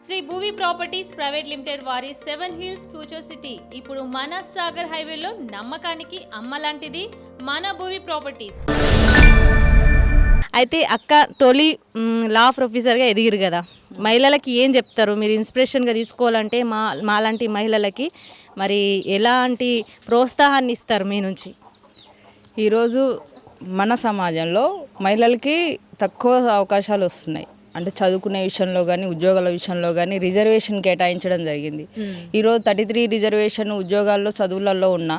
Shri Bhuvi properties private limited వారి 7 hills future city ఇప్పుడు మన సాగర్ హైవేలో నమ్మకానికి అమ్మలాంటిది మన భూవి ప్రాపర్టీస్. అయితే అక్క తొలి లా ప్రొఫెసర్గా ఎదిగిరు కదా, మహిళలకి ఏం చెప్తారు? మీరు ఇన్స్పిరేషన్గా తీసుకోవాలంటే మాలాంటి మహిళలకి మరి ఎలాంటి ప్రోత్సాహాన్ని ఇస్తారు మీ నుంచి? ఈరోజు మన సమాజంలో మహిళలకి తక్కువ అవకాశాలు వస్తున్నాయి. అంటే చదువుకునే విషయంలో కానీ ఉద్యోగాల విషయంలో కానీ రిజర్వేషన్ కేటాయించడం జరిగింది. ఈరోజు 33 రిజర్వేషన్ ఉద్యోగాల్లో చదువులలో ఉన్న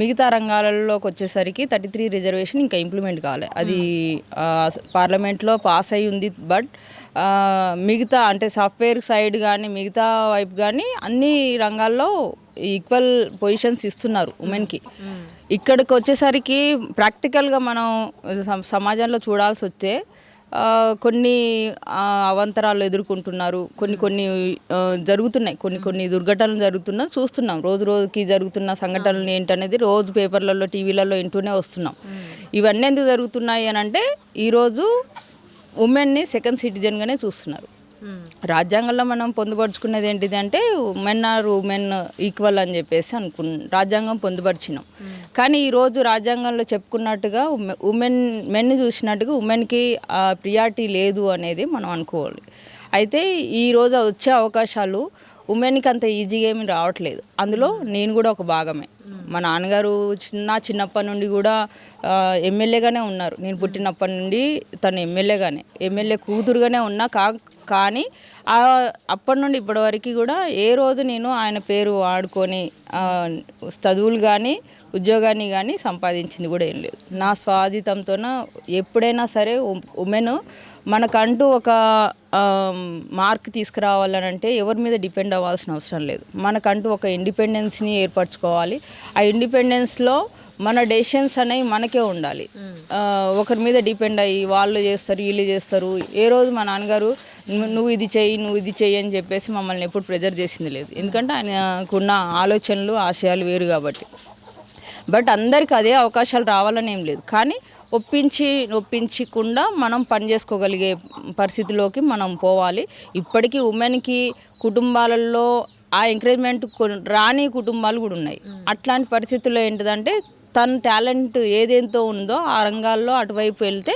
మిగతా రంగాలలోకి వచ్చేసరికి 33 రిజర్వేషన్ ఇంకా ఇంప్లిమెంట్ కావాలి. అది పార్లమెంట్లో పాస్ అయి ఉంది. బట్ మిగతా అంటే సాఫ్ట్వేర్ సైడ్ కానీ మిగతా వైపు కానీ అన్ని రంగాల్లో ఈక్వల్ పొజిషన్స్ ఇస్తున్నారు ఉమెన్కి. ఇక్కడికి వచ్చేసరికి ప్రాక్టికల్గా మనం సమాజంలో చూడాల్సి వస్తే కొన్ని అవాంతరాలు ఎదుర్కొంటున్నారు. కొన్ని జరుగుతున్నాయి, కొన్ని దుర్ఘటనలు జరుగుతున్నా చూస్తున్నాం. రోజుకి జరుగుతున్న సంఘటనలు ఏంటనేది రోజు పేపర్లలో టీవీలలో వింటూనే వస్తున్నాం. ఇవన్నీ ఎందుకు జరుగుతున్నాయి అని అంటే ఈరోజు ఉమెన్ని సెకండ్ సిటిజన్గానే చూస్తున్నారు. రాజ్యాంగంలో మనం పొందుపరుచుకునేది ఏంటిది అంటే ఉమెన్ ఈక్వల్ అని చెప్పేసి రాజ్యాంగం పొందుపరిచినాం. కానీ ఈరోజు రాజ్యాంగంలో చెప్పుకున్నట్టుగా మెన్ని చూసినట్టుగా ఉమెన్కి ప్రియారిటీ లేదు అనేది మనం అనుకోవాలి. అయితే ఈరోజు వచ్చే అవకాశాలు ఉమెన్కి అంత ఈజీగా ఏమి రావట్లేదు. అందులో నేను కూడా ఒక భాగమే. మా నాన్నగారు చిన్నప్పటి నుండి కూడా ఎమ్మెల్యేగానే ఉన్నారు. నేను పుట్టినప్పటి నుండి తను ఎమ్మెల్యే కూతురుగానే ఉన్నా. కానీ అప్పటి నుండి ఇప్పటి వరకు కూడా ఏ రోజు నేను ఆయన పేరు వాడుకొని చదువులు కానీ ఉద్యోగాన్ని కానీ సంపాదించింది కూడా ఏం లేదు. నా స్వాధీనంతోన ఎప్పుడైనా సరే ఉమెన్ మనకంటూ ఒక మార్క్ తీసుకురావాలనంటే ఎవరి మీద డిపెండ్ అవ్వాల్సిన అవసరం లేదు. మనకంటూ ఒక ఇండిపెండెన్స్ని ఏర్పరచుకోవాలి. ఆ ఇండిపెండెన్స్లో మన డెసిషన్స్ అనేవి మనకే ఉండాలి. ఒకరి మీద డిపెండ్ అయ్యి వాళ్ళు చేస్తారు వీళ్ళు చేస్తారు. ఏ రోజు మా నాన్నగారు నువ్వు ఇది చెయ్యి అని చెప్పేసి మమ్మల్ని ఎప్పుడు ప్రెజర్ చేసింది లేదు. ఎందుకంటే ఆయనకున్న ఆలోచనలు ఆశయాలు వేరు కాబట్టి. బట్ అందరికీ అదే అవకాశాలు రావాలని ఏం లేదు. కానీ ఒప్పించకుండా మనం పని చేసుకోగలిగే పరిస్థితిలోకి మనం పోవాలి. ఇప్పటికీ ఉమెన్కి కుటుంబాలలో ఆ ఎంకరేజ్మెంట్ రాని కుటుంబాలు కూడా ఉన్నాయి. అట్లాంటి పరిస్థితుల్లో ఏంటిదంటే తన టాలెంట్ ఏదేంతో ఉందో ఆ రంగాల్లో అటువైపు వెళ్తే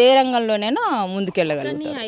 ఏ రంగంలోనైనా ముందుకెళ్ళగలుగుతారు.